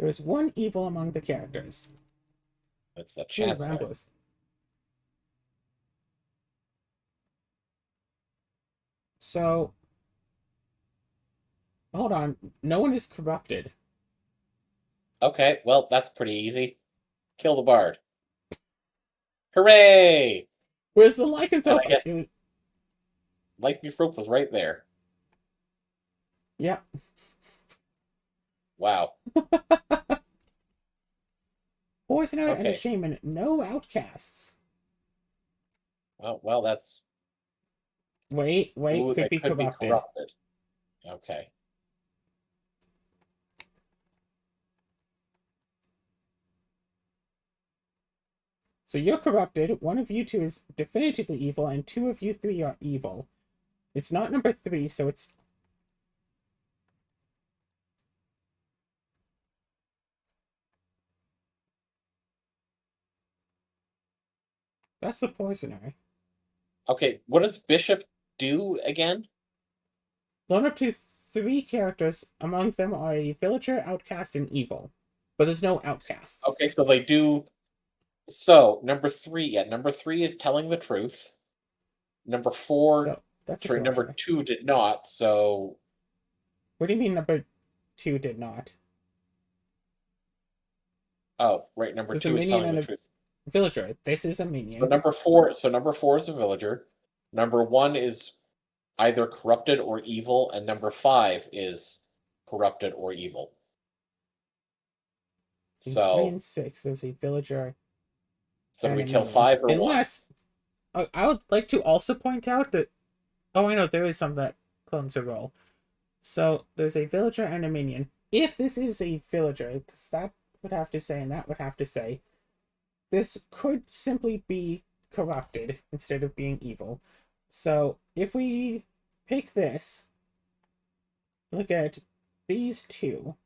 There is one evil among the characters. It's the Ooh, Chancellor. Ramblers. So, hold on. No one is corrupted. Okay, well, that's pretty easy. Kill the bard. Hooray! Where's the And I lycanthrope? guess Lycanthrope was right there. Yeah. Wow. Poisoner and a Okay. shaman. No outcasts. Well, that's... Wait. Ooh, Could they be could be corrupted. corrupted. Okay. So you're corrupted. One of you two is definitively evil, and two of you three are evil. It's not number three, so it's... That's the poisoner. Okay, what does Bishop do again? Learn up to three characters. Among them are a villager, outcast, and evil. But there's no outcasts. Okay, so they do... So, number three, yeah, number three is telling the truth. Number four, So that's a sorry, number villager. two did not, so... What do you mean number two did not? Oh, right, number There's a two is minion telling and the a truth. villager. This is a So minion. number four is a villager. Number one is either corrupted or evil, and number five is corrupted or evil. In 3 So, and 6, there's a villager so do and we a kill minion. five or one? Unless... I would like to also point out that... Oh, I know, there is some that clones a role. So, there's a villager and a minion. If this is a villager, because that would have to say and that would have to say, this could simply be corrupted instead of being evil. So, if we pick this, look at these two.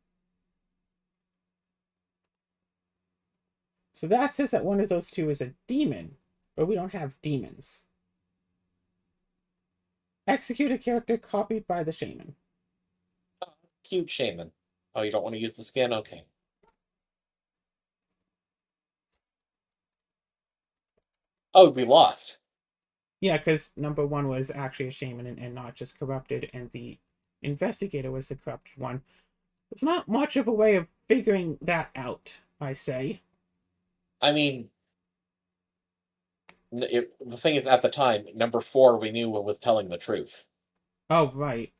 So that says that one of those two is a demon, but we don't have demons. Execute a character copied by the shaman. Oh, cute shaman. Oh, you don't want to use the skin? Okay. Oh, we lost. Yeah, because number one was actually a shaman and not just corrupted, and the investigator was the corrupted one. There's not much of a way of figuring that out, I say. I mean, the thing is, at the time, number four we knew was telling the truth. Oh, right.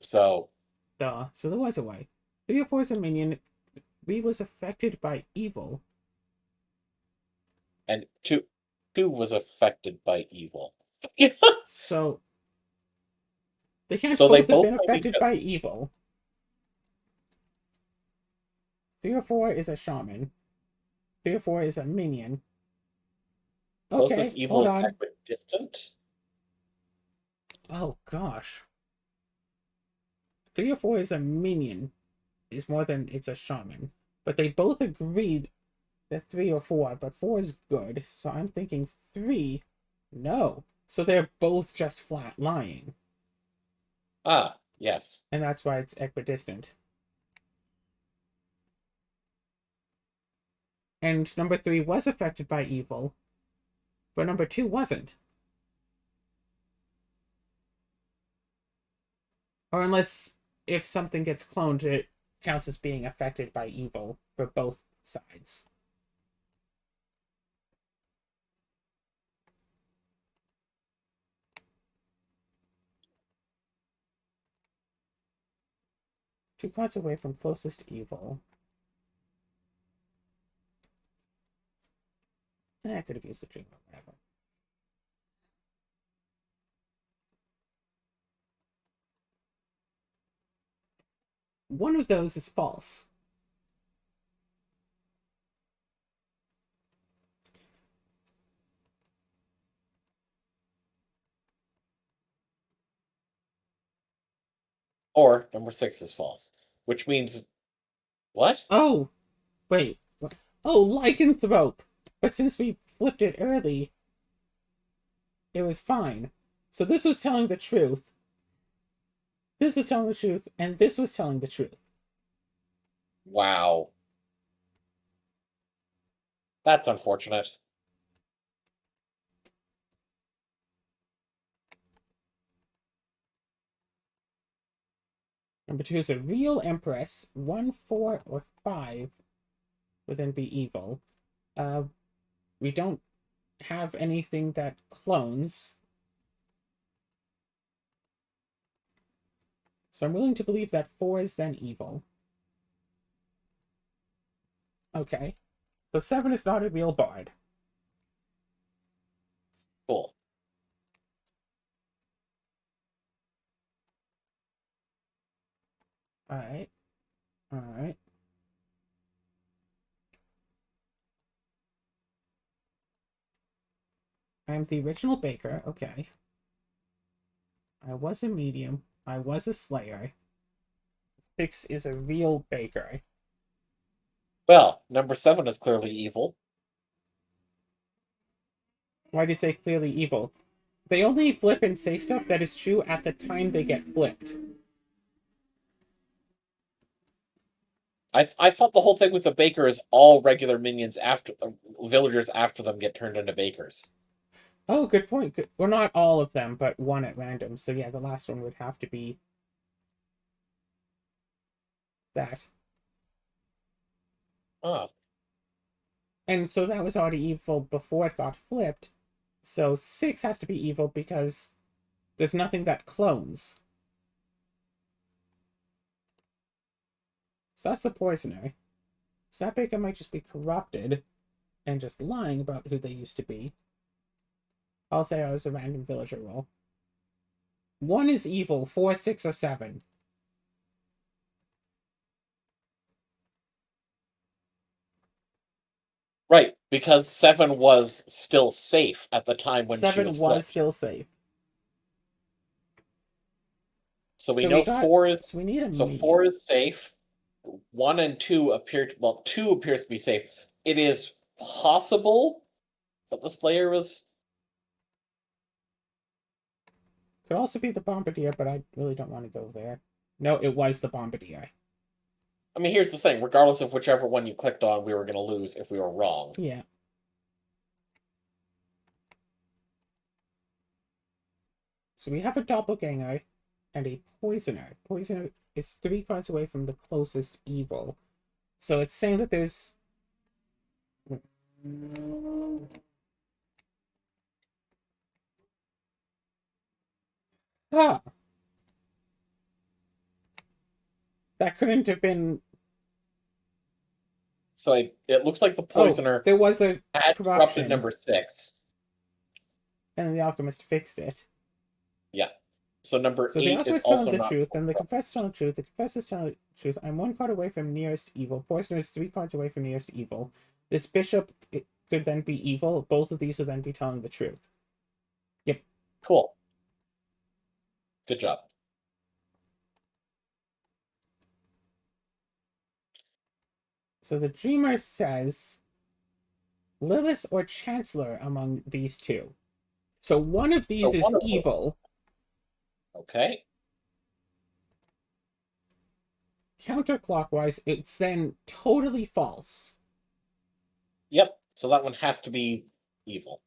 So, Duh. So there was a way. 3 or 4 is a minion. We was affected by evil. and two was affected by evil. So they can't So they both have both been killed each affected other. by evil. 3 or 4 is a shaman. 3 or 4 is a minion. Closest Okay, evil hold is on. equidistant. Oh gosh. 3 or 4 is a minion. Is more than it's a shaman. But they both agreed that 3 or 4, but 4 is good. So I'm thinking 3. No. So they're both just flat lying. Ah, yes. And that's why it's equidistant. And number 3 was affected by evil, but number 2 wasn't. Or unless if something gets cloned, it counts as being affected by evil for both sides. Two cards away from closest evil. I could have used the dream or whatever. One of those is false. Or number six is false, which means what? Oh, wait. Oh, lycanthrope! But since we flipped it early, it was fine. So this was telling the truth. This was telling the truth, and this was telling the truth. Wow. That's unfortunate. Number 2 is a real Empress. 1, 4, or 5 would then be evil. We don't have anything that clones. So I'm willing to believe that 4 is then evil. Okay. So 7 is not a real bard. Cool. Alright. Alright. I'm the original baker. Okay. I was a medium. I was a slayer. 6 is a real baker. Well, number 7 is clearly evil. Why do you say clearly evil? They only flip and say stuff that is true at the time they get flipped. I thought the whole thing with the baker is all regular minions after villagers after them get turned into bakers. Oh, good point. Good. Well, not all of them, but one at random. So yeah, the last one would have to be that. Ah, And so that was already evil before it got flipped. So 6 has to be evil because there's nothing that clones. So that's the poisoner. So that baker might just be corrupted and just lying about who they used to be. I'll say I was a random villager roll. 1 is evil, 4, 6, or 7. right, because 7 was still safe at the time when she 7 was was flipped. still safe. So we So know we got. 4 is So we need a so medium. 4 is safe. 1 and 2 appear to, well, 2 appears to be safe. It is possible that the Slayer was. Could also be the Bombardier, but I really don't want to go there. No, it was the Bombardier. I mean, here's the thing: regardless of whichever one you clicked on, we were going to lose if we were wrong. Yeah. So we have a doppelganger and a poisoner. Poisoner is 3 cards away from the closest evil. So it's saying that there's. Huh. That couldn't have been. So it looks like the Oh, poisoner there was a had corrupted corruption, number 6. and the alchemist fixed it. Yeah. So number So the 8 is alchemist telling also the not truth, and the corrupt. confessor's telling the truth. The confessor's telling the truth. I'm 1 card away from nearest evil. Poisoner is 3 cards away from nearest evil. This bishop could then be evil. Both of these would then be telling the truth. Yep. Cool. Good job. So the dreamer says Lilith or Chancellor among these 2. So one of So these is one of them. evil. Okay. Counterclockwise, it's then totally false. Yep. So that one has to be evil.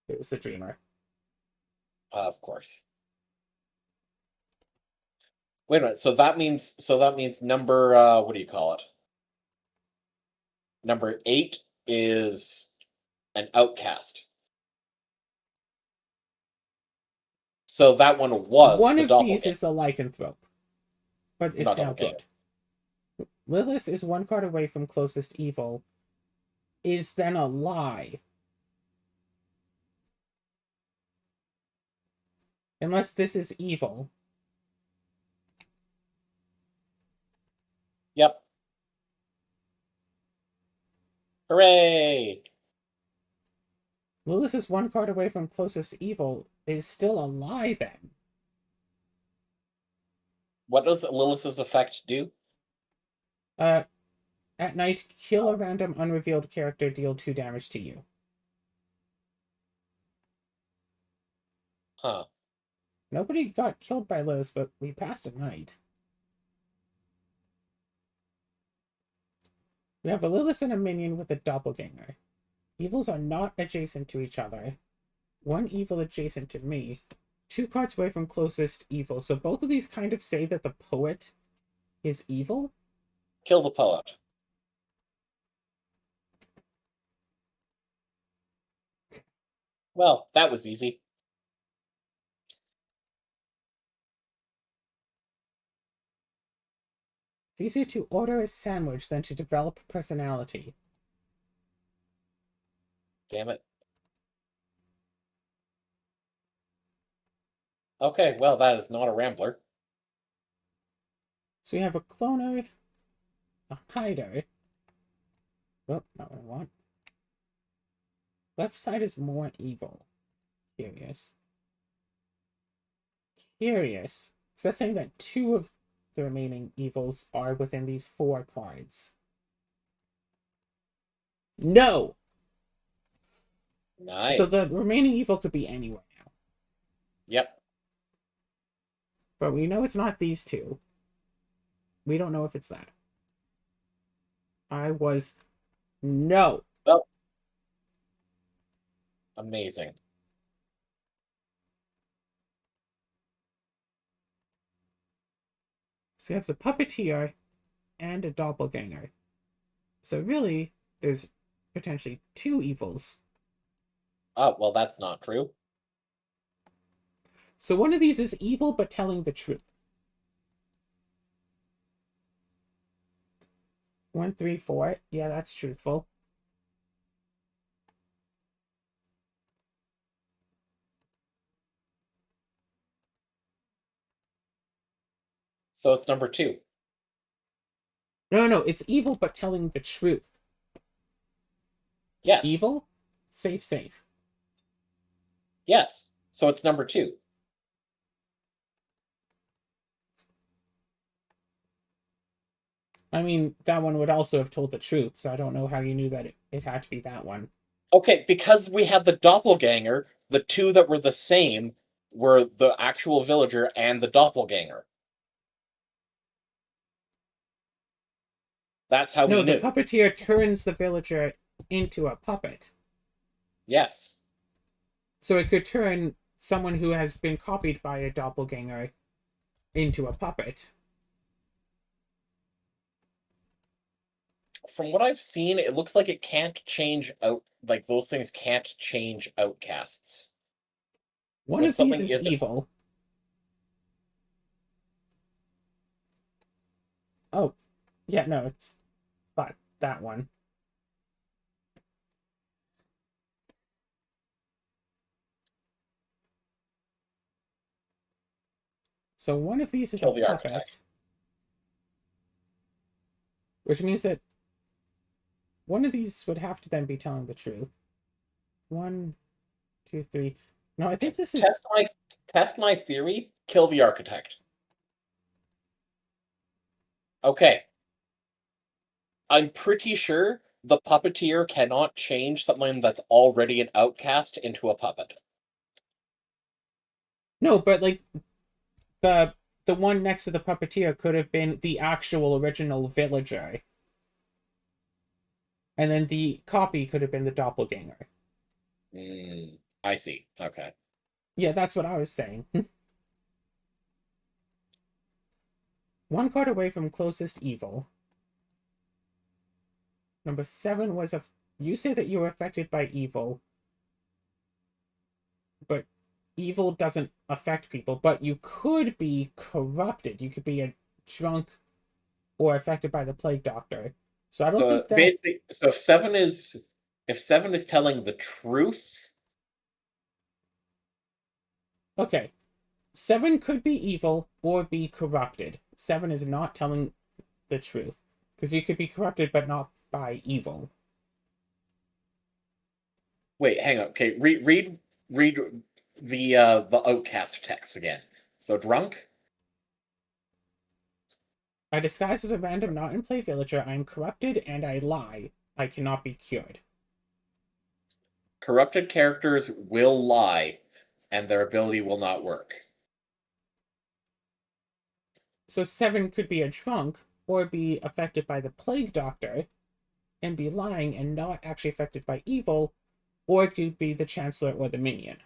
It's the dreamer. Of course. Wait a minute. So that means number what do you call it? Number 8 is an outcast. So that one was One the of these doppelganger. is the lycanthrope, but it's Not now doppelganger. good. Lilith is 1 card away from closest evil. Is then a lie. Unless this is evil. Yep. Hooray! Lilith is 1 card away from closest evil. Is still a lie then. What does Lilith's effect do? At night, kill a random unrevealed character, deal 2 damage to you. Huh. Nobody got killed by Liz, but we passed a night. We have a Lilith and a minion with a doppelganger. Evils are not adjacent to each other. One evil adjacent to me. 2 cards away from closest evil. So both of these kind of say that the poet is evil? Kill the poet. Well, that was easy. It's easier to order a sandwich than to develop a personality. Damn it. Okay, well, that is not a rambler. So we have a cloner, a hider. Oh, not what I want. Left side is more evil. Curious. Curious. So that's saying that 2 of the remaining evils are within these 4 cards. No! Nice. So the remaining evil could be anywhere now. Yep. But we know it's not these 2. We don't know if it's that. No. Well, amazing. So you have the puppeteer and a doppelganger. So really, there's potentially 2 evils. Oh, well, that's not true. So one of these is evil but telling the truth. 1, 3, 4. Yeah, that's truthful. So it's number 2. No, it's evil but telling the truth. Yes. Evil, safe. Yes. So it's number 2. I mean, that one would also have told the truth, so I don't know how you knew that it had to be that one. Okay, because we had the doppelganger, the 2 that were the same were the actual villager and the doppelganger. That's how No, we the knew. puppeteer turns the villager into a puppet. Yes. So it could turn someone who has been copied by a doppelganger into a puppet. From what I've seen, it looks like it can't change out, like those things can't change outcasts. One When of these something is isn't. evil. Oh, yeah, no, it's that one. So one of these is a Kill the puppet, architect. which means that one of these would have to then be telling the truth. 1, 2, 3. No, I think this is... Test my theory. Kill the architect. Okay. I'm pretty sure the puppeteer cannot change something that's already an outcast into a puppet. No, but like the one next to the puppeteer could have been the actual original villager. And then the copy could have been the doppelganger. I see. Okay. Yeah, that's what I was saying. 1 card away from closest evil. Number 7 was a... You say that you were affected by evil. But evil doesn't affect people. But you could be corrupted. You could be a drunk or affected by the plague doctor. So I don't think that... basically, so if 7 is telling the truth. Okay. 7 could be evil or be corrupted. 7 is not telling the truth. Because you could be corrupted but not by evil. Wait, hang on. Okay, read the outcast text again. So drunk. I disguise as a random not in play villager. I am corrupted and I lie. I cannot be cured. Corrupted characters will lie, and their ability will not work. So 7 could be a drunk or be affected by the plague doctor and be lying and not actually affected by evil, or it could be the chancellor or the minion.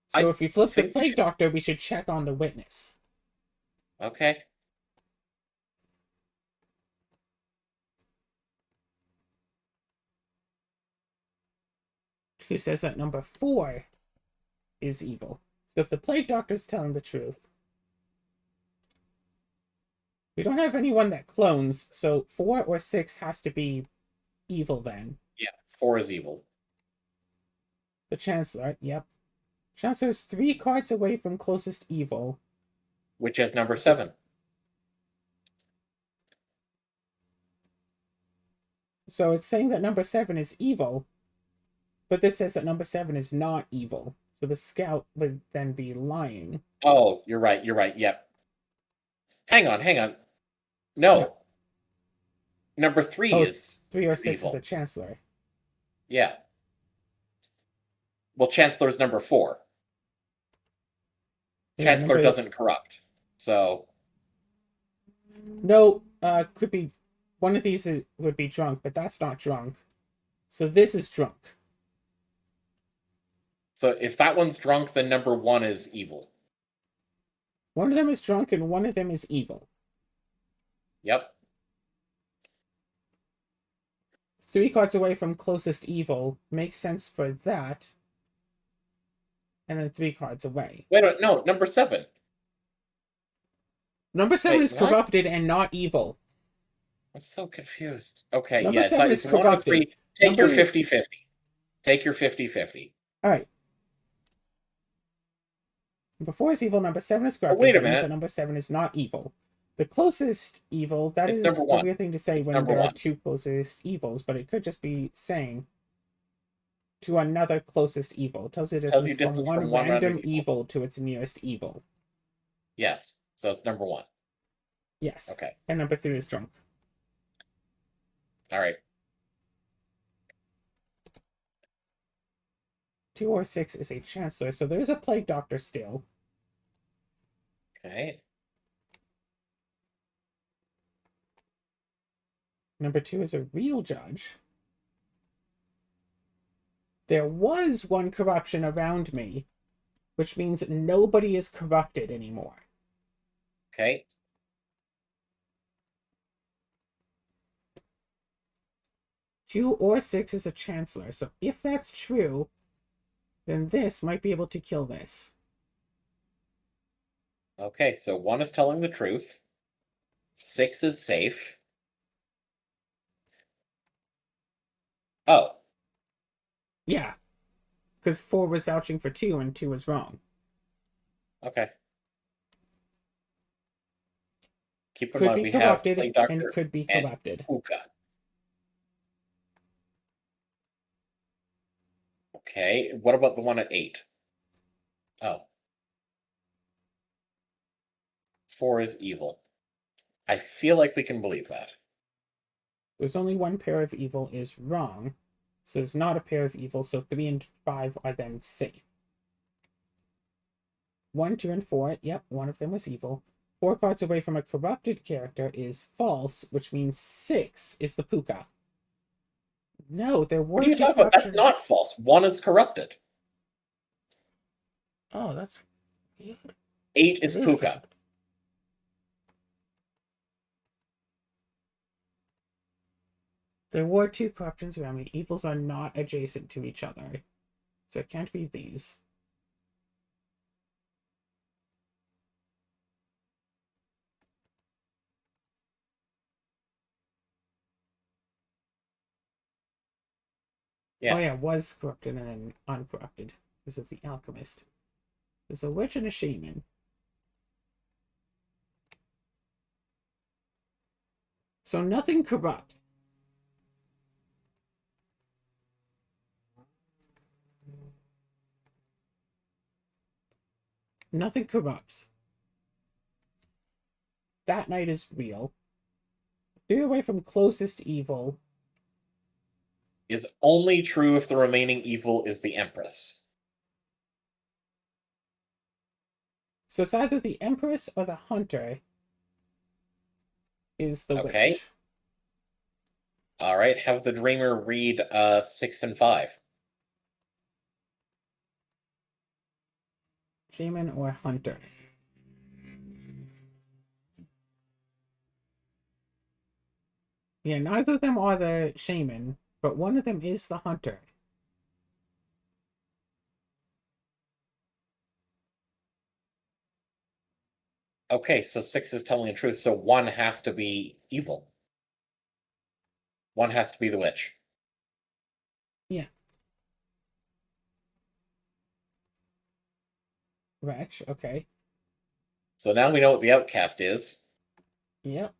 So I if we flip the think we plague should. doctor, we should check on the witness. Okay. Who says that number 4 is evil. So if the plague doctor is telling the truth, we don't have anyone that clones, so 4 or 6 has to be evil then. Yeah, 4 is evil. The Chancellor, yep. Chancellor's 3 cards away from closest evil. Which is number 7. So it's saying that number 7 is evil, but this says that number 7 is not evil. So the scout would then be lying. Oh, you're right. Yep. Hang on. No. Yep. Number 3 Oh, is 3 or 6 evil. is a Chancellor. Yeah. Well, Chancellor's number 4. Yeah, Chancellor doesn't corrupt. So. No, could be one of these would be drunk, but that's not drunk. So this is drunk. So if that one's drunk, then number 1 is evil. One of them is drunk and one of them is evil. Yep. 3 cards away from closest evil makes sense for that. And then 3 cards away. Wait, no, number 7. Number 7 Wait, is what? corrupted and not evil. I'm so confused. Okay, Number yeah, 7 it's is 1 or corrupted. 3. Take your Number- 50-50. Take your 50-50. Alright. Number 4 is evil, number 7 is corrupted. wait a That means minute. that number 7 is not evil. The closest evil, that It's is number a 1. weird thing to say It's when number there are 1. 2 closest evils, but it could just be saying to another closest evil. It tells you Tells you distance distance from from one one random random evil. evil. To its nearest evil. Yes, so it's number 1. Yes. Okay. And number 3 is drunk. All right. 2 or 6 is a chancellor, so there's a plague doctor still. Okay. Number 2 is a real judge. There was one corruption around me, which means nobody is corrupted anymore. Okay. Two or 6 is a chancellor, so if that's true, then this might be able to kill this. Okay, so 1 is telling the truth. 6 is safe. Oh. Yeah. Because 4 was vouching for 2 and 2 was wrong. Okay. Keep in Could mind be we have corrupted Plague Doctor and could be corrupted. Puka. Okay, what about the one at 8? Oh. 4 is evil. I feel like we can believe that. There's only one pair of evil is wrong, so it's not a pair of evil, so 3 and 5 are then safe. 1, 2, and 4, yep, one of them was evil. 4 cards away from a corrupted character is false, which means 6 is the Puka. No, there were What are you 2 talking about? That's corruptions. not false. 1 is corrupted. Oh, that's weird. 8 is Puka. There were 2 corruptions around me. Evils are not adjacent to each other, so it can't be these. Yeah. Oh yeah, was corrupted and then uncorrupted because of the alchemist. There's a witch and a shaman. So nothing corrupts. Nothing corrupts. That night is real. 3 away from closest evil. Is only true if the remaining evil is the Empress. So it's either the Empress or the Hunter is the Okay. witch. All right. Have the Dreamer read 6 and 5. Shaman or Hunter. Yeah, neither of them are the Shaman, but one of them is the Hunter. Okay, so 6 is telling the truth, so 1 has to be evil. 1 has to be the witch. Yeah. Wretch, okay. So now we know what the outcast is. Yep.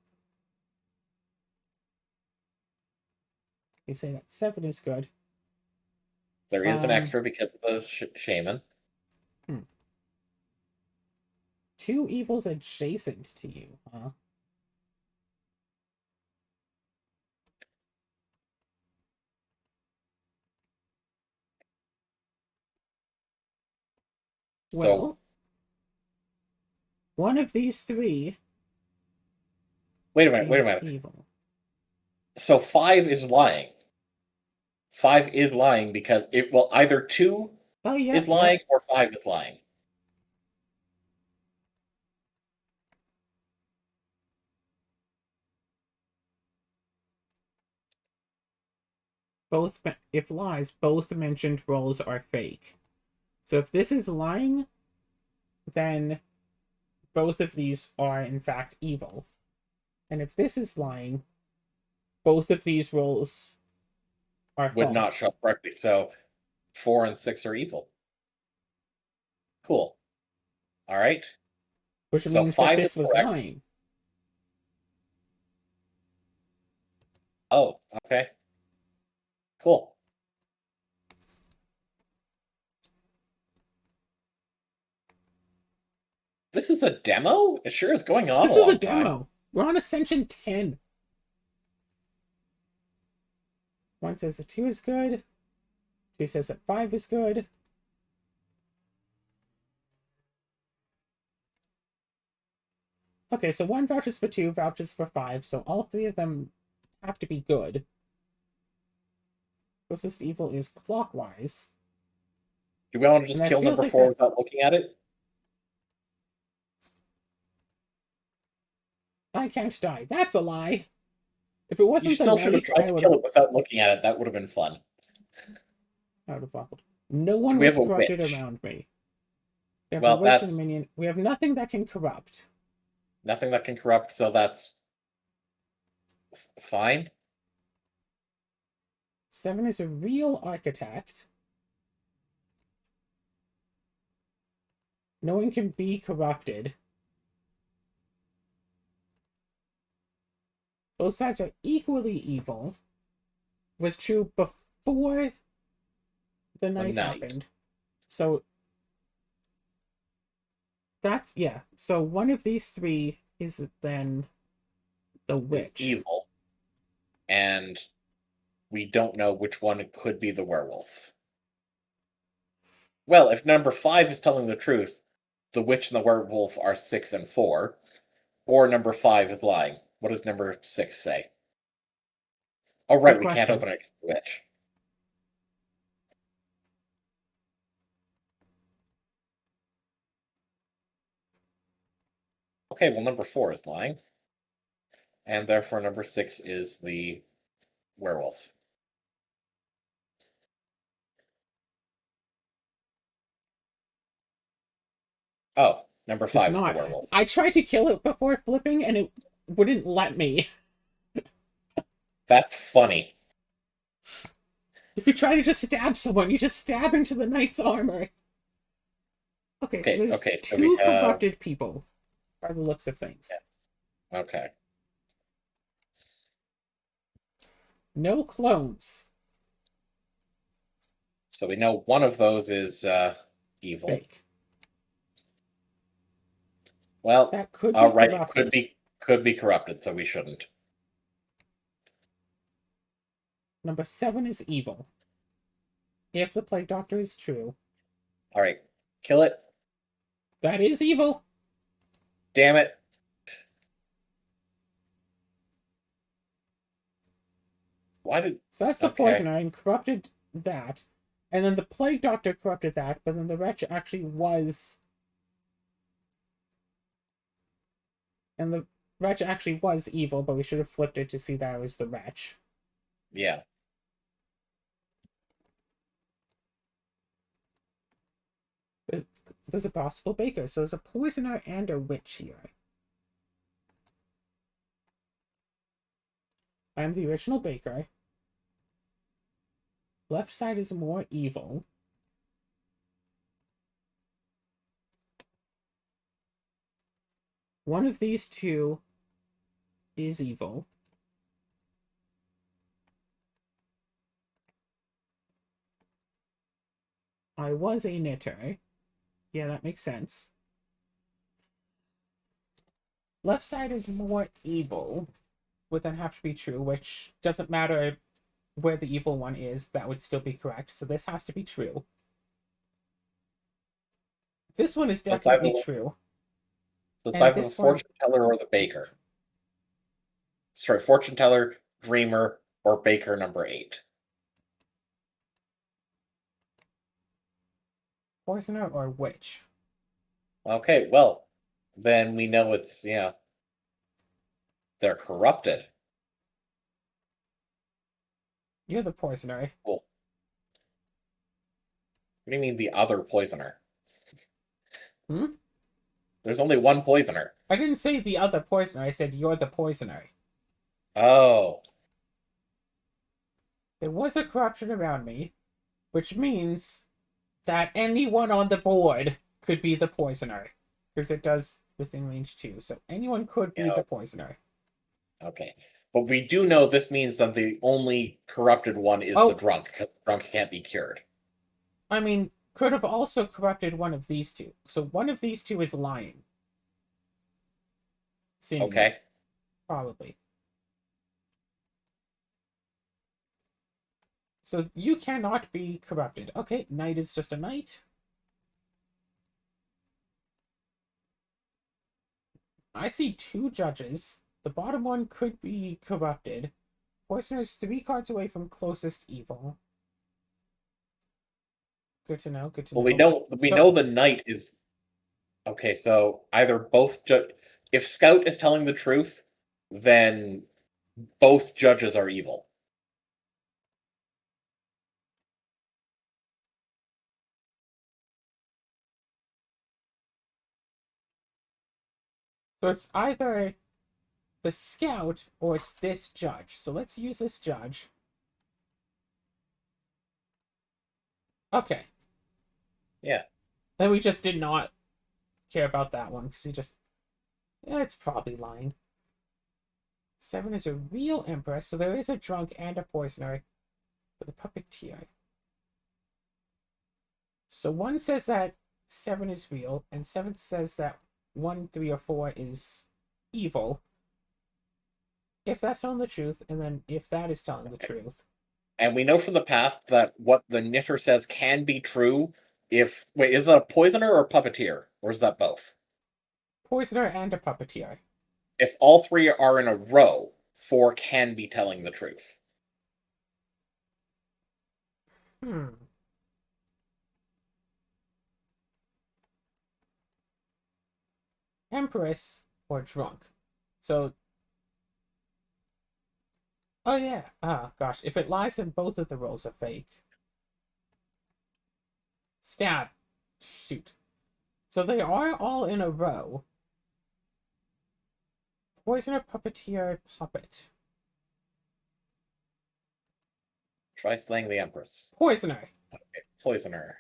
You say that 7 is good. There is an extra because of the shaman. 2 evils adjacent to you, huh? So Well, one of these 3 wait a minute, wait a seems minute. evil. So 5 is lying. 5 is lying because it will either 2 Oh, yeah, is lying or 5 is lying. Both, if lies, both mentioned roles are fake. So if this is lying, then both of these are in fact evil. And if this is lying, both of these roles are Would not false. show up correctly. So 4 and 6 are evil. Cool. All right. Which So means that 5 is this was correct. lying. Oh, okay. Cool. This is a demo? It sure is going on a This is a long time. demo. We're on Ascension 10. 1 says that 2 is good. 2 says that 5 is good. Okay, so 1 vouches for 2, vouches for 5, so all 3 of them have to be good. Closest evil is clockwise. Do we want to And just that kill feels number like 4 that. without looking at it? I can't die. That's a lie. If it You wasn't the still should have knight, tried I to would kill have. it without looking at it. That would have been fun. I would have waffled. No So one we was have a corrupted witch. around me. We have a Well, witch and a that's minion. We have nothing that can corrupt. nothing that can corrupt, so that's fine. 7 is a real architect. No one can be corrupted. Both sides are equally evil. Was true before the The night knight happened. So that's, yeah. So one of these 3 is then the is witch. evil, and we don't know which one could be the werewolf. Well, if number 5 is telling the truth, the witch and the werewolf are 6 and 4, or number 5 is lying. What does number 6 say? Oh, right, Good we can't question. open it against the witch. Okay, well, number 4 is lying, and therefore number 6 is the werewolf. Oh, number It's 5 is the not. werewolf. I tried to kill it before flipping and it wouldn't let me. That's funny. If you try to just stab someone, you just stab into the knight's armor. Okay, so there's Okay, so we 2 have... corrupted people, by the looks of things. Yes. Okay. No clones. So we know one of those is evil. Fake. Well, That could be right, it corrupted. could be corrupted, so we shouldn't. Number 7 is evil. If the Plague Doctor is true. All right, kill it. That is evil. Damn it. Why did... So that's the Okay. poisoner and corrupted that. And then the plague doctor corrupted that, but then the wretch actually was. And the wretch actually was evil, but we should have flipped it to see that it was the wretch. Yeah. There's a possible baker, so there's a poisoner and a witch here. I am the original baker. Left side is more evil. One of these two is evil. I was a knitter. Yeah, that makes sense. Left side is more evil. Would then have to be true, which doesn't matter where the evil one is, that would still be correct. So this has to be true. This one is So it's definitely either, true. so it's And either the this one, fortune teller or the baker. Sorry, fortune teller, dreamer, or baker number 8. poisoner or witch? Okay, well, then we know it's, yeah, they're corrupted. You're the poisoner. Cool. What do you mean the other poisoner? Hmm? There's only one poisoner. I didn't say the other poisoner, I said you're the poisoner. Oh. There was a corruption around me, which means that anyone on the board could be the poisoner. Because it does within range 2. So anyone could be Yeah, the poisoner. okay. But we do know this means that the only corrupted one is the Oh, drunk, because the drunk can't be cured. I mean, could have also corrupted one of these two. So one of these two is lying. Seemingly. Okay. Probably. So you cannot be corrupted. Okay, knight is just a knight. I see 2 judges. The bottom one could be corrupted. Poisoner is 3 cards away from closest evil. Good to know, good to Well, know. we know the knight is... Okay, so either if Scout is telling the truth, then both judges are evil. So it's either the scout or it's this judge. So let's use this judge. Okay. Yeah. Then we just did not care about that one because he just... Yeah, it's probably lying. 7 is a real empress, so there is a drunk and a poisoner with a puppeteer. So 1 says that 7 is real, and 7 says that 1, 3, or 4 is evil. If that's telling the truth, and then if that is telling the truth. And we know from the past that what the knitter says can be true if... Wait, is that a poisoner or a puppeteer? Or is that both? Poisoner and a puppeteer. If all 3 are in a row, 4 can be telling the truth. Hmm. Empress or drunk. So... Oh yeah. Ah, gosh. If it lies, then both of the rolls are fake. Stab. Shoot. So they are all in a row. Poisoner, puppeteer, puppet. Try slaying the Empress. Poisoner. Okay. Poisoner.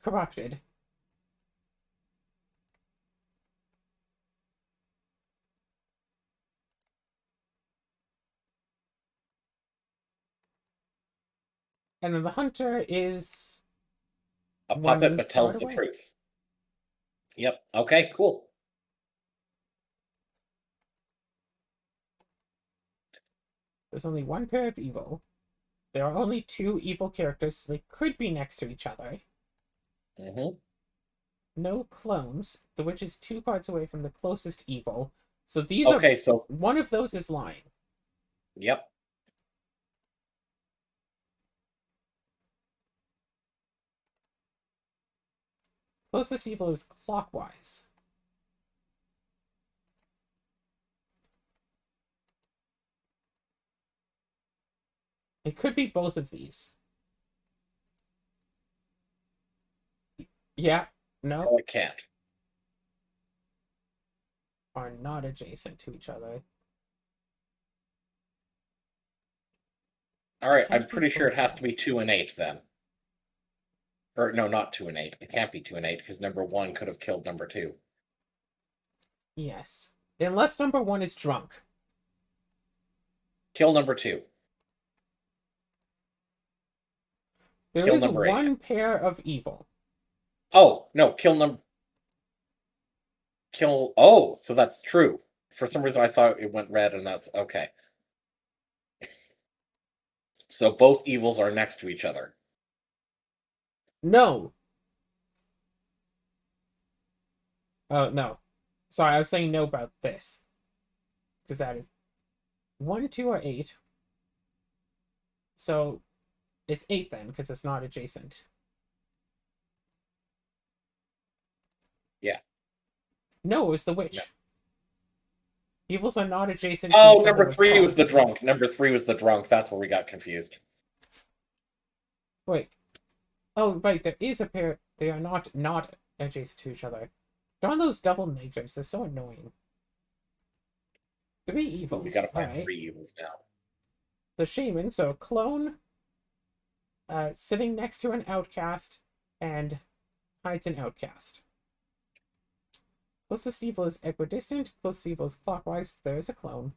Corrupted. And then the hunter is A one puppet but card tells the away. truth. Yep. Okay, cool. There's only 1 pair of evil. There are only 2 evil characters, so they could be next to each other. Mm-hmm. no clones. The witch is 2 cards away from the closest evil. So these are... Okay, so One of those is lying. yep. Closest evil is clockwise. It could be both of these. Yeah, no, No, it can't. are not adjacent to each other. All right, Can't I'm be pretty sure it both has to these. be 2 and 8 then. Or no, not 2 and 8. It can't be 2 and 8 because number 1 could have killed number 2. Yes. Unless number 1 is drunk. Kill number 2. There Kill is number 8. one pair of evil. Oh, no, oh, so that's true. For some reason I thought it went red and that's okay. So both evils are next to each other. No. Oh, no. Sorry, I was saying no about this. Because that is 1, 2, or 8. So it's 8 then, because it's not adjacent. Yeah. No, it was the witch. No. Evils are not adjacent to Oh, each other number was 3 was false. the drunk. Number 3 was the drunk. That's where we got confused. Wait. Oh, right, there is a pair. They are not adjacent to each other. Darn those double negatives, they're so annoying. 3 evils. We gotta find Alright. 3 evils now. The shaman, so clone, sitting next to an outcast, and hides an outcast. Closest evil is equidistant, closest evil is clockwise, there is a clone.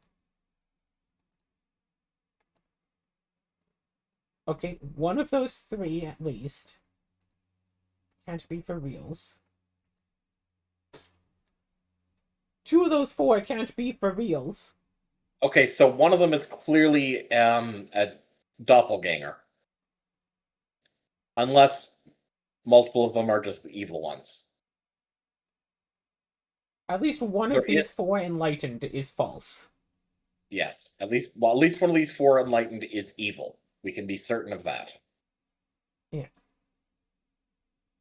Okay, one of those 3 at least. Can't be for reals. 2 of those 4 can't be for reals. Okay, so one of them is clearly a doppelganger. Unless multiple of them are just the evil ones. At least one There of these is 4 enlightened is false. Yes, at least one of these 4 enlightened is evil. We can be certain of that. Yeah.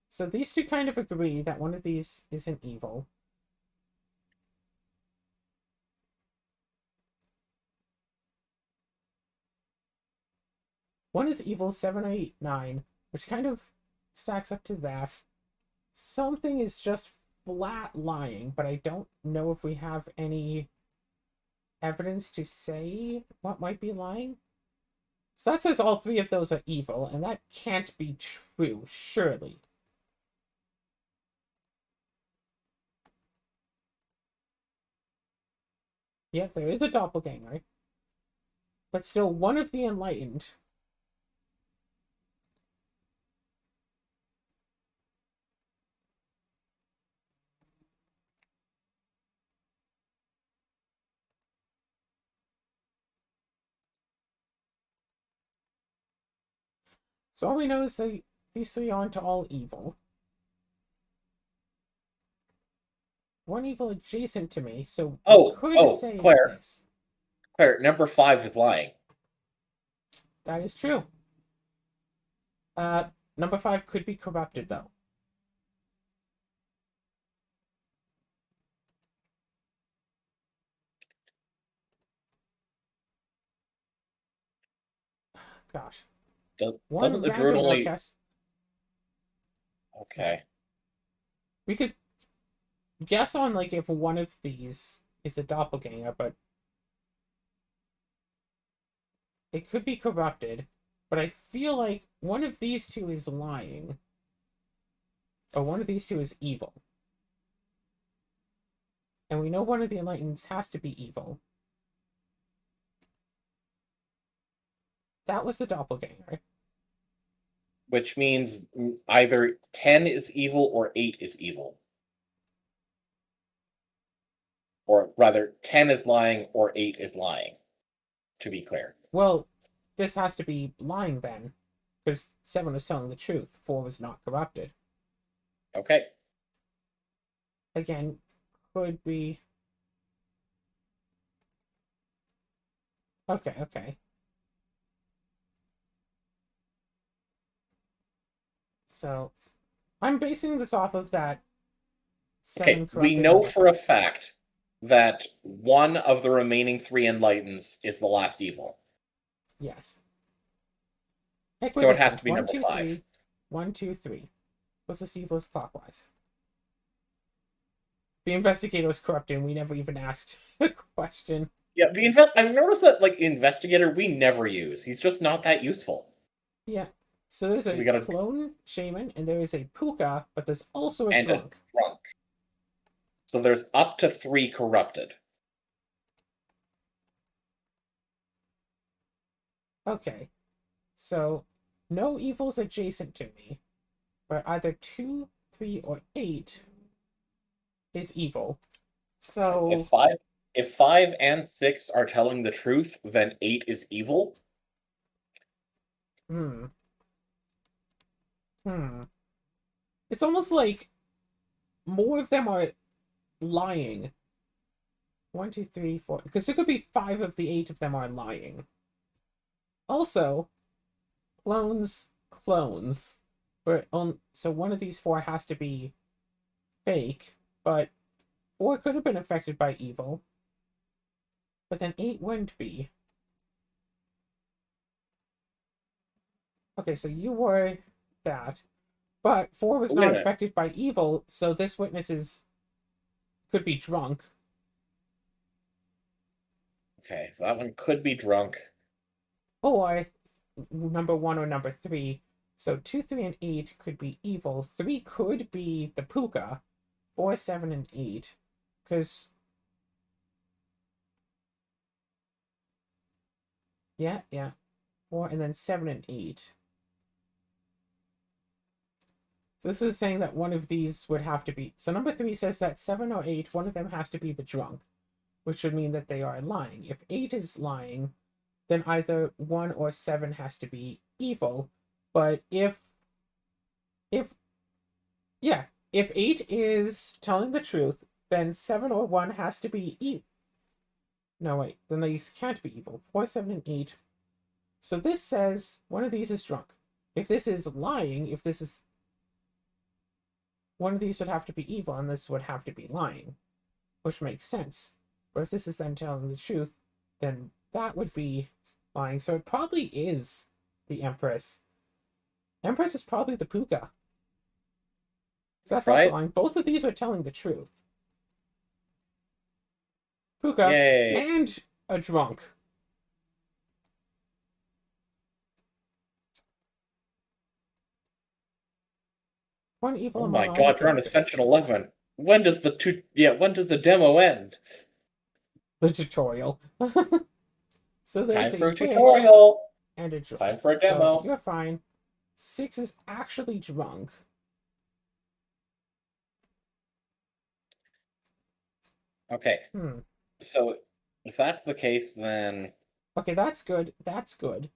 So these 2 kind of agree that one of these isn't evil. One is evil, 7, 8, 9, which kind of stacks up to that. Something is just flat lying, but I don't know if we have any evidence to say what might be lying. So that says all 3 of those are evil, and that can't be true, surely. Yep, there is a doppelganger. But still, one of the enlightened. So all we know is that these 3 aren't all evil. One evil adjacent to me, so we could say it's Claire, this. number 5 is lying. That is true. Number 5 could be corrupted, though. Gosh. Doesn't One the druid random only... outcast. Okay. We could guess on, like, if one of these is a doppelganger, but it could be corrupted. But I feel like one of these 2 is lying. Or one of these 2 is evil. And we know one of the enlighteneds has to be evil. That was the doppelganger. Which means either 10 is evil or 8 is evil. Or rather, 10 is lying or 8 is lying, to be clear. Well, this has to be lying then. Because 7 was telling the truth. 4 was not corrupted. Okay. again, could be... Okay, okay. So, I'm basing this off of that Okay, 7 we corrupted know number for a 5. fact that one of the remaining 3 enlightens is the last evil. Yes. So it has Equidistant. to be One, number two, 5. three. 1, 2, 3. Closest evil is clockwise. The investigator was corrupted and we never even asked a question. Yeah, I've noticed that like investigator we never use. He's just not that useful. Yeah. So there's So we a got a clone shaman and there is a puka, but there's also a and a drunk. drunk. So there's up to 3 corrupted. Okay. So no evils adjacent to me, but either 2, 3, or 8 is evil. If So 5 and 6 are telling the truth, then 8 is evil. hmm. Hmm. It's almost like more of them are lying. 1, 2, 3, 4. Because there could be 5 of the 8 of them are lying. Also, clones. But so one of these 4 has to be fake, but 4 could have been affected by evil. But then 8 wouldn't be. Okay, so you were that. But 4 was Wait a not minute. affected by evil, so this witness could be drunk. Okay, so that one could be drunk. Or number 1 or number 3. So 2, 3, and 8 could be evil. 3 could be the puka. 4, 7, and 8. Because, yeah. 4, and then 7 and 8. So this is saying that one of these would have to be... So number 3 says that 7 or 8, one of them has to be the drunk, which would mean that they are lying. If 8 is lying, then either 1 or 7 has to be evil. But if yeah, if 8 is telling the truth, then 7 or 1 has to be evil. No, wait, then these can't be evil. 4, 7, and 8. So this says one of these is drunk. If this is lying, if this is... One of these would have to be evil, and this would have to be lying, which makes sense. But if this is then telling the truth, then that would be lying. So it probably is the Empress. Empress is probably the Puka. So that's also Right? lying. Both of these are telling the truth. Puka Yay. and a drunk. One evil Oh among my all the god, we're on characters. Ascension 11. When does the demo end? The tutorial. So Time there's for a a witch tutorial. and a Time drunk. for a So demo. you're fine. 6 is actually drunk. Okay, Hmm. so if that's the case, then Okay, that's good. That's good.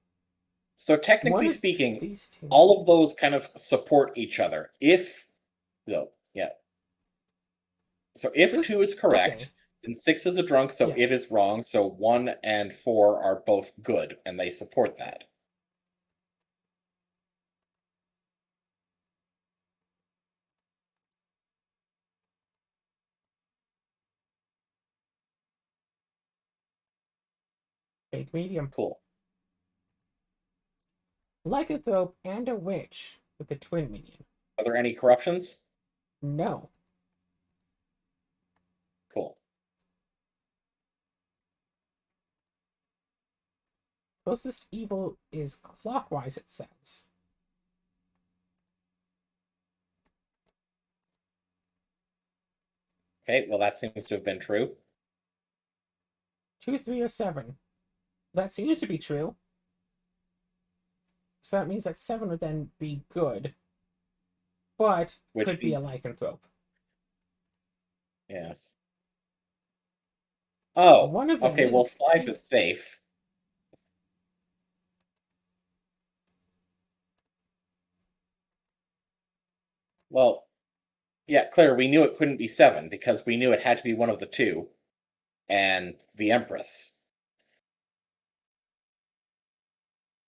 so One technically of speaking, these two. all of those kind of support each other. If so, yeah. So if 2 This is correct, okay. then 6 is a drunk, so it Yes. is wrong. So 1 and 4 are both good, and they support that. Fake medium. Cool. Lycanthrope and a witch with a twin minion. Are there any corruptions? No. Cool. Closest evil is clockwise, it says. Okay, well that seems to have been true. 2, 3, or 7. That seems to be true. So that means that 7 would then be good. But Which could be a means lycanthrope. yes. Oh, One of them okay, well is 5 is safe. Well, Yeah, Claire, we knew it couldn't be 7 because we knew it had to be one of the two, and the Empress.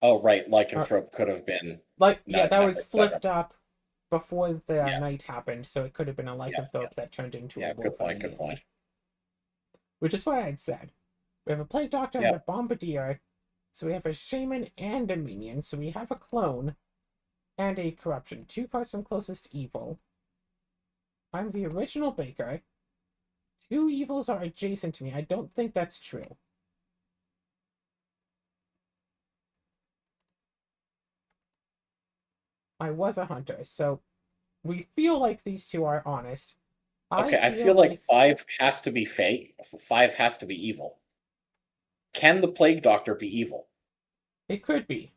Oh, right, Uh, Lycanthrope could have been yeah, that number was 7. flipped up before the Yeah, night happened, so it could have been a yeah, yeah, lycanthrope that turned into a yeah. Good wolf point. Good point. immediately. Which is what I had said. We have a plague doctor and a Yep. bombardier, so we have a shaman and a minion, so we have a clone and a corruption. 2 cards from closest evil. I'm the original baker. 2 evils are adjacent to me. I don't think that's true. I was a hunter, so we feel like these two are honest. I Okay, I feel feel like like 5 has to be fake. 5 has to be evil. Can the Plague Doctor be evil? it could be.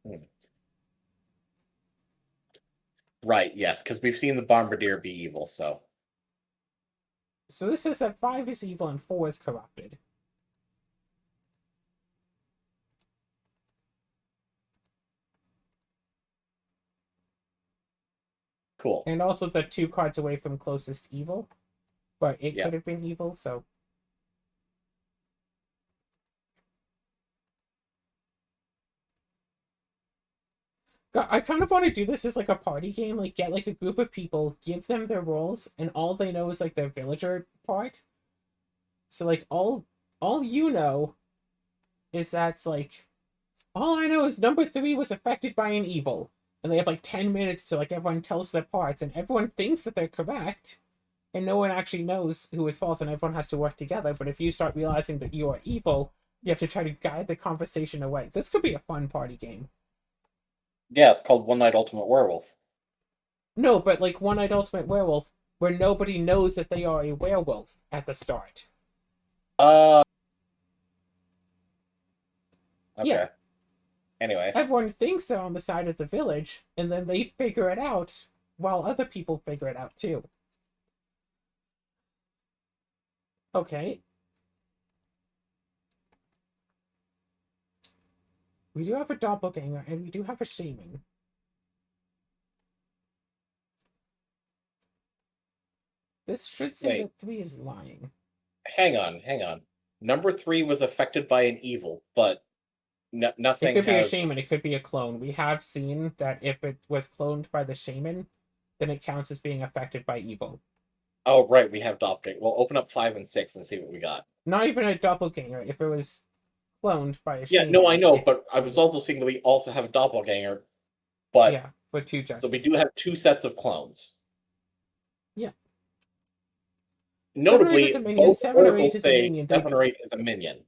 Hmm. Right, yes, because we've seen the Bombardier be evil, so. So this says that 5 is evil and 4 is corrupted. Cool. And also the 2 cards away from closest evil. But it Yeah. could have been evil, so God, I kind of want to do this as like a party game, like get like a group of people, give them their roles, and all they know is like their villager part. So like all you know is that's like all I know is number 3 was affected by an evil. And they have like 10 minutes to like everyone tells their parts, and everyone thinks that they're correct, and no one actually knows who is false, and everyone has to work together. But if you start realizing that you are evil, you have to try to guide the conversation away. This could be a fun party game. Yeah, it's called One Night Ultimate Werewolf. No, but like One Night Ultimate Werewolf, where nobody knows that they are a werewolf at the start. Uh, Yeah, okay. Anyways, everyone thinks they're on the side of the village, and then they figure it out while other people figure it out too. Okay, we do have a doppelganger, and we do have a shaman. This should say wait, that 3 is lying. hang on. Number 3 was affected by an evil, but It nothing could be a has. shaman, it could be a clone. We have seen that if it was cloned by the shaman, then it counts as being affected by evil. Oh, right, we have Doppelganger. We'll open up 5 and 6 and see what we got. Not even a doppelganger. If it was cloned by a Yeah, no, I shaman, know, it but I was also seeing that we also have Doppelganger, but yeah, for 2 so we judges. do have 2 sets of clones. Yeah. 7 or 8 is a Notably, minion, both 7 or 8 oracles is a say minion. 7 or 8 is a minion.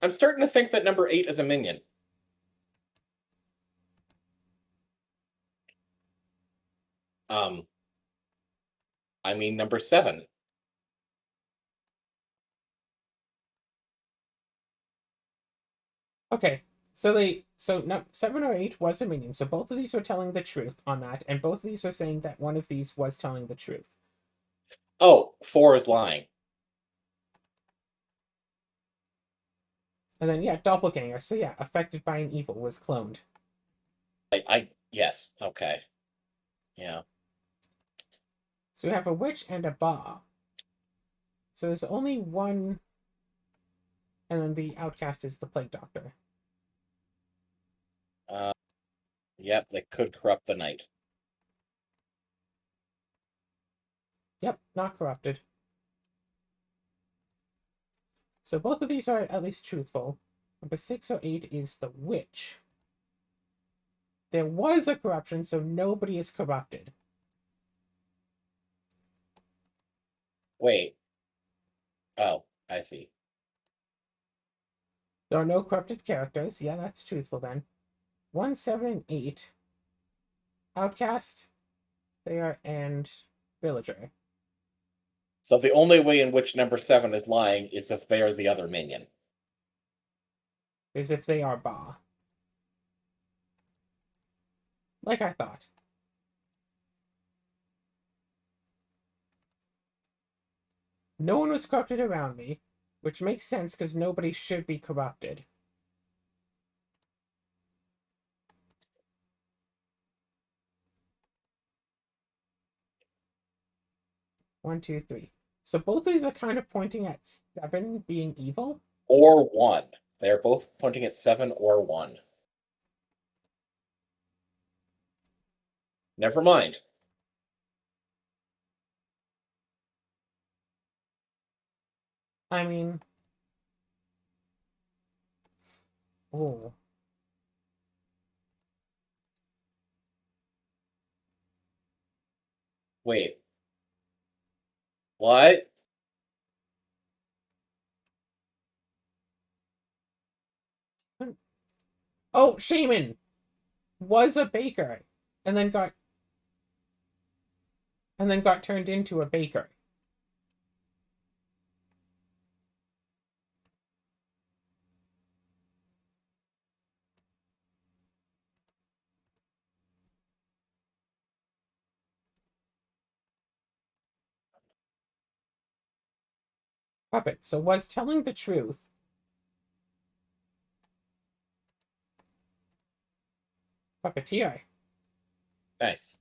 I'm starting to think that number 8 is a minion. Um, I mean number 7. Okay. So no, 7 or 8 was a minion. So both of these are telling the truth on that, and both of these are saying that one of these was telling the truth. Oh, 4 is lying. And then yeah, doppelganger. So yeah, affected by an evil was cloned. Yes, okay. Yeah. So we have a witch and a ba. So there's only one, and then the outcast is the plague doctor. Uh, yep, they could corrupt the night. Yep, not corrupted. So both of these are at least truthful. Number 6 or 8 is the witch. There was a corruption, so nobody is corrupted. Wait. Oh, I see. There are no corrupted characters. Yeah, that's truthful then. 1, 7, and 8. Outcast, there, and villager. So the only way in which number 7 is lying is if they are the other minion. Is if they are ba. Like I thought. No one was corrupted around me, which makes sense because nobody should be corrupted. 1, 2, 3. So both of these are kind of pointing at 7 being evil. Or 1. They're both pointing at 7 or 1. Never mind. I mean, oh. Wait. What? Oh, Shaman was a baker and then got turned into a baker. Puppet. So was telling the truth. Puppeteer. Nice.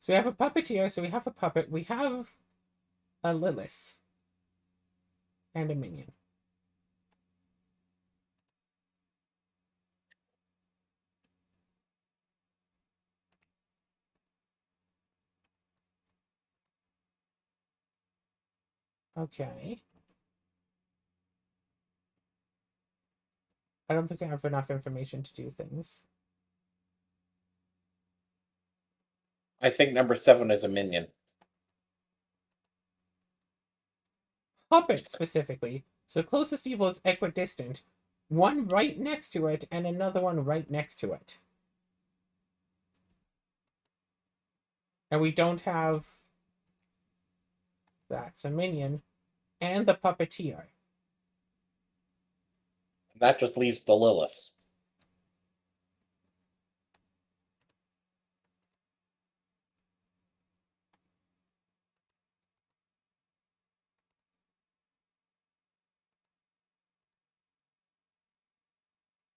So we have a puppeteer, so we have a puppet, we have a Lilith. And a minion. Okay. I don't think I have enough information to do things. I think number 7 is a minion. Puppet, specifically. So closest evil is equidistant. One right next to it, and another one right next to it. And we don't have... That's a minion. And the puppeteer. That just leaves the Lilith.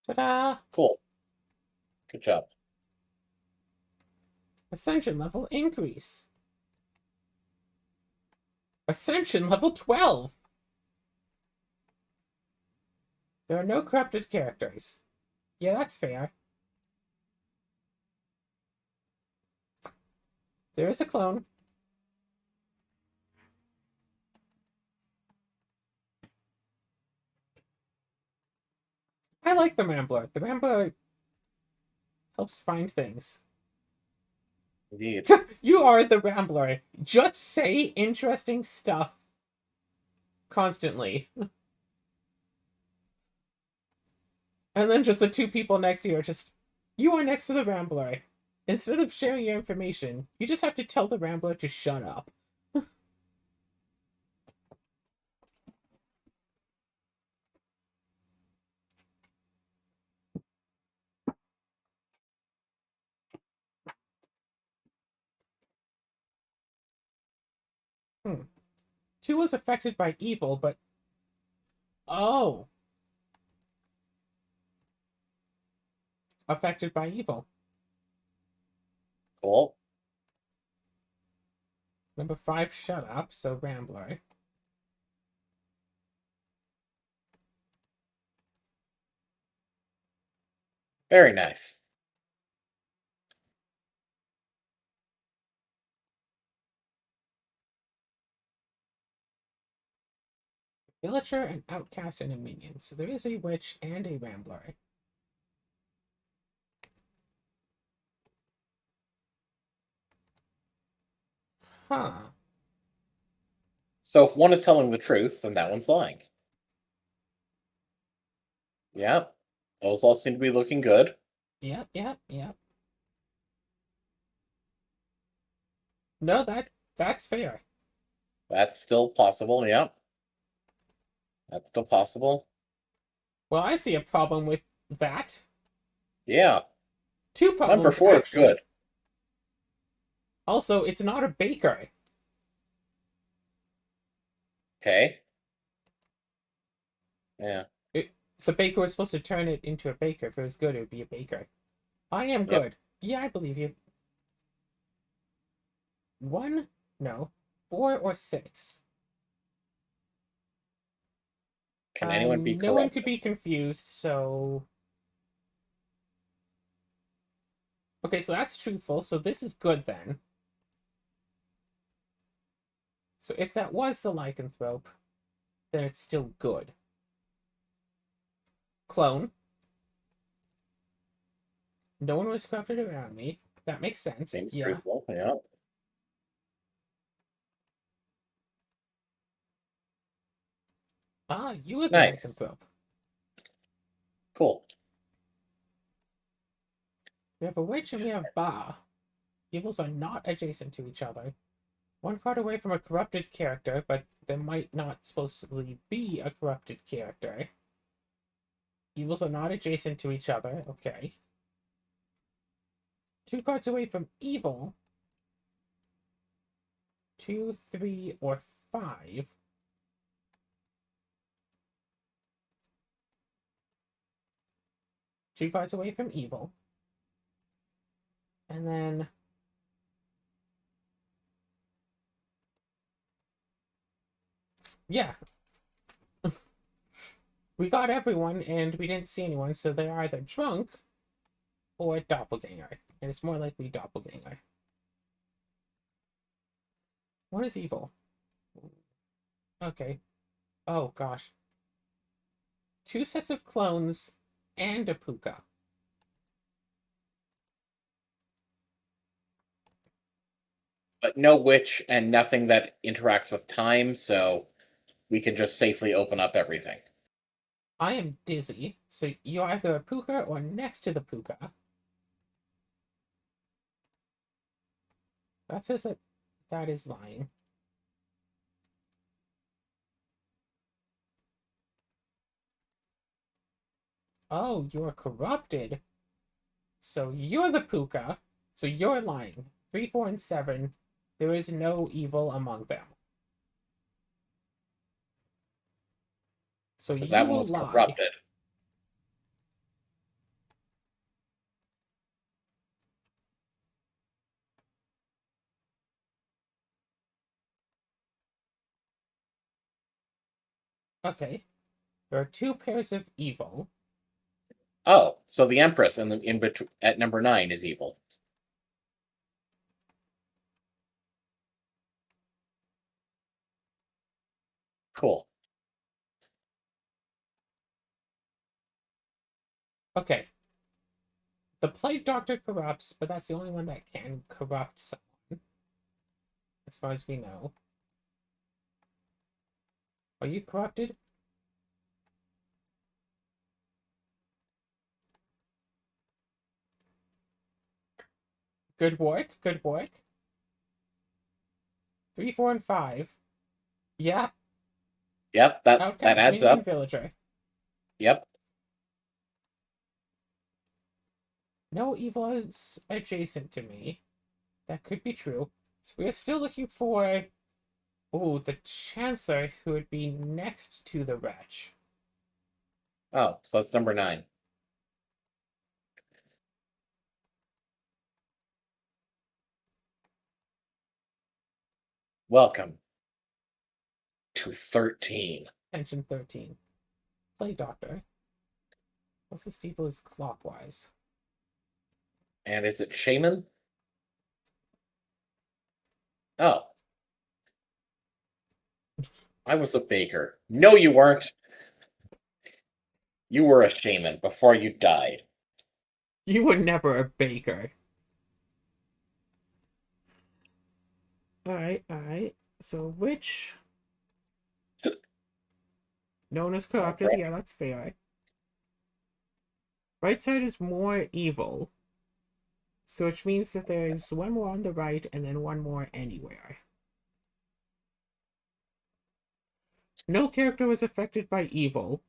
Ta-da! Cool. Good job. Ascension level increase. Ascension level 12! There are no corrupted characters. Yeah, that's fair. There is a clone. I like the Rambler. The Rambler helps find things. Indeed. You are the Rambler. Just say interesting stuff constantly. And then just the two people next to you are just, you are next to the Rambler. Instead of sharing your information, you just have to tell the Rambler to shut up. Hmm. 2 was affected by evil, but... Oh! Affected by evil. Cool. Number 5, shut up, so Rambler. Very nice. Villager, an outcast, and a minion. So there is a witch and a Rambler. Huh. So if one is telling the truth, then that one's lying. Yeah. Those all seem to be looking good. Yep, yep, yep. No, that's fair. That's still possible, yeah. That's still possible. Well, I see a problem with that. Yeah. 2 Number problems, 4 is actually. good. Also, it's not a baker. Okay. Yeah. The baker was supposed to turn it into a baker. If it was good, it would be a baker. I am Yep. good. Yeah, I believe you. 1, no, 4 or 6. Can anyone be No one could corrupted? be confused, so... Okay, so that's truthful, so this is good then. So if that was the lycanthrope, then it's still good. Clone. No one was corrupted around me. That makes sense. Seems Yeah. truthful, yeah. Ah, you were the Nice. lycanthrope. Cool. We have a witch and we have Ba. Evils are not adjacent to each other. One card away from a corrupted character, but there might not supposedly be a corrupted character. Evils are not adjacent to each other. Okay. 2 cards away from evil. 2, 3, or 5. Two cards away from evil. And then... yeah. We got everyone, and we didn't see anyone, so they're either drunk or doppelganger. And it's more likely doppelganger. What is evil? Okay. Oh, gosh. 2 sets of clones and a puka. But no witch and nothing that interacts with time, so we can just safely open up everything. I am dizzy, so you're either a puka or next to the puka. That says that that is lying. Oh, you're corrupted. So you're the puka. So you're lying. 3, 4, and 7. There is no evil among them. So Because you that one will was lie. corrupted. Okay. There are 2 pairs of evil. Oh, so the Empress in between at number 9 is evil. Cool. Okay. The Plague Doctor corrupts, but that's the only one that can corrupt someone, as far as we know. Are you corrupted? Good work. Good work. 3, 4, and 5. Yeah. Yep, that Outcast, adds minion, up. villager. Yep. No evil is adjacent to me. That could be true. So we are still looking for... oh, the Chancellor, who would be next to the Wretch. Oh, so it's number 9. Welcome to 13. Tension 13. Play Doctor. Closest evil is clockwise. And is it Shaman? Oh, I was a baker. No, you weren't. You were a shaman before you died. You were never a baker. Alright, alright. So which... known as Oh, corrupted? crap. Yeah, that's fair. Right side is more evil. So which means that there's one more on the right and then one more anywhere. No character was affected by evil.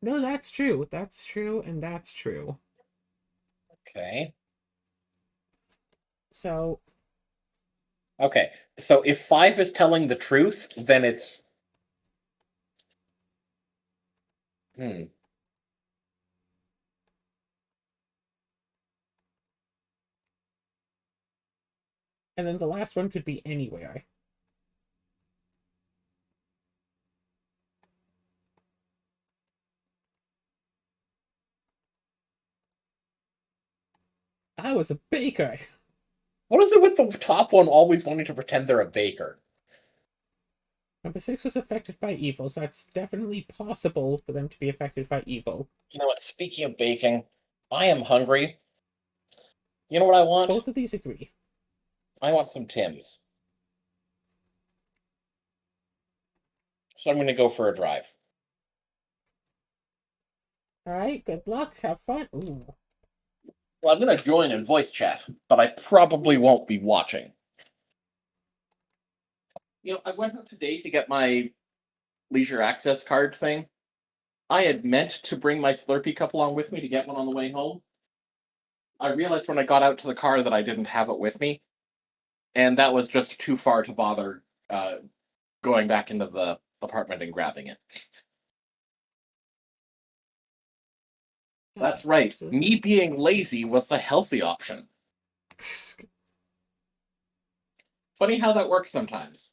No, that's true. That's true, and that's true. Okay. So, Okay. So if 5 is telling the truth, then it's... Hmm. And then the last one could be anywhere. I was a baker. What is it with the top one always wanting to pretend they're a baker? Number 6 was affected by evil, so that's definitely possible for them to be affected by evil. You know what? Speaking of baking, I am hungry. You know what I want? Both of these agree. I want some Tim's. So I'm going to go for a drive. Alright, good luck. Have fun. Ooh. Well, I'm going to join in voice chat, but I probably won't be watching. You know, I went out today to get my leisure access card thing. I had meant to bring my Slurpee cup along with me to get one on the way home. I realized when I got out to the car that I didn't have it with me, and that was just too far to bother going back into the apartment and grabbing it. That's right. Me being lazy was the healthy option. Funny how that works sometimes.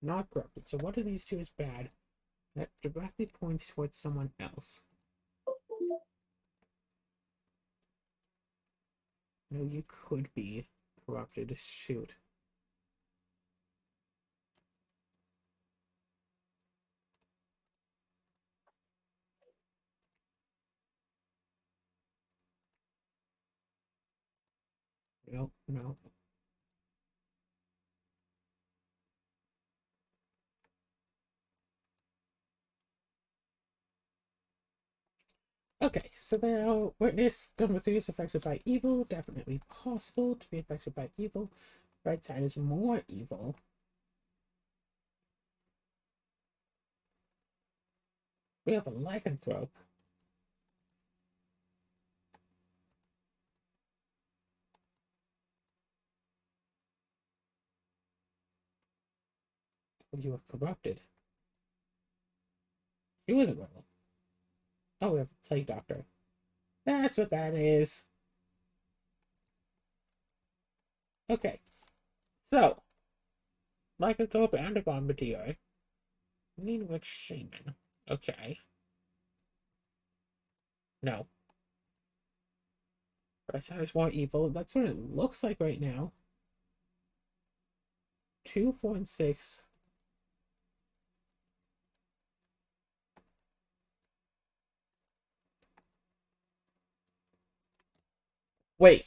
Not corrupted. So what of these two is bad? That directly points towards someone else. No, you could be corrupted. Shoot. No, no. Okay, so now witness number 3 is affected by evil. Definitely possible to be affected by evil. Right side is more evil. We have a lycanthrope. You are corrupted. You are the rebel. Oh, we have a plague doctor. That's what that is. Okay, so lycanthrope and a bombardier. Need which shaman? Okay. No. Right side is more evil. That's what it looks like right now. 2, 4, and 6. Wait.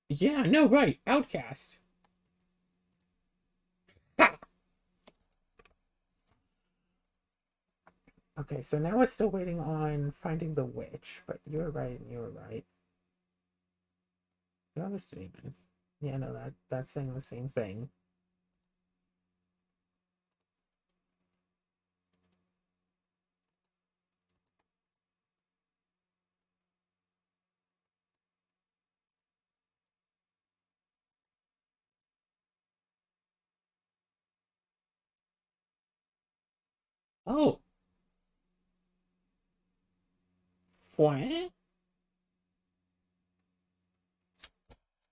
Yeah, no, right. Outcast. Ha! Okay, so now we're still waiting on finding the witch, but you're right and you're right. The other demon. Yeah, no, that's saying the same thing. Oh, Fouin?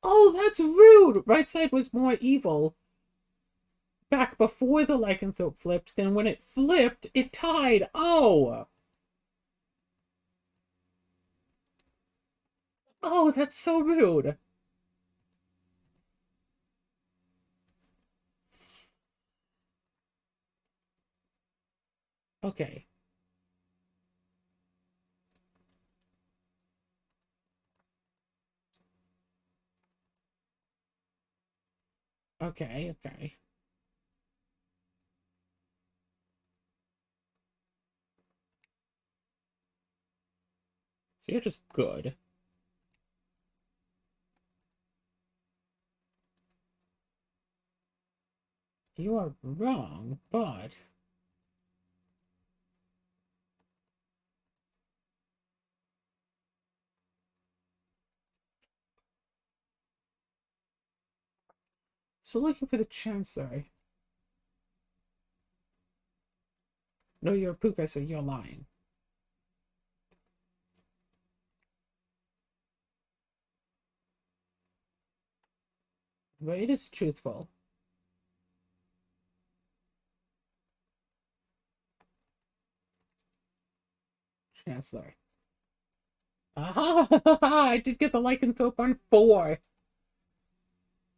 Oh, that's rude! Right side was more evil back before the lycanthrope flipped, then when it flipped, it tied. Oh! Oh, that's so rude. Okay. Okay, okay. So you're just good. You are wrong, but So looking for the Chancellor. No, you're a Puka, so you're lying. But it is truthful. Chancellor. Aha! I did get the lycanthrope on 4.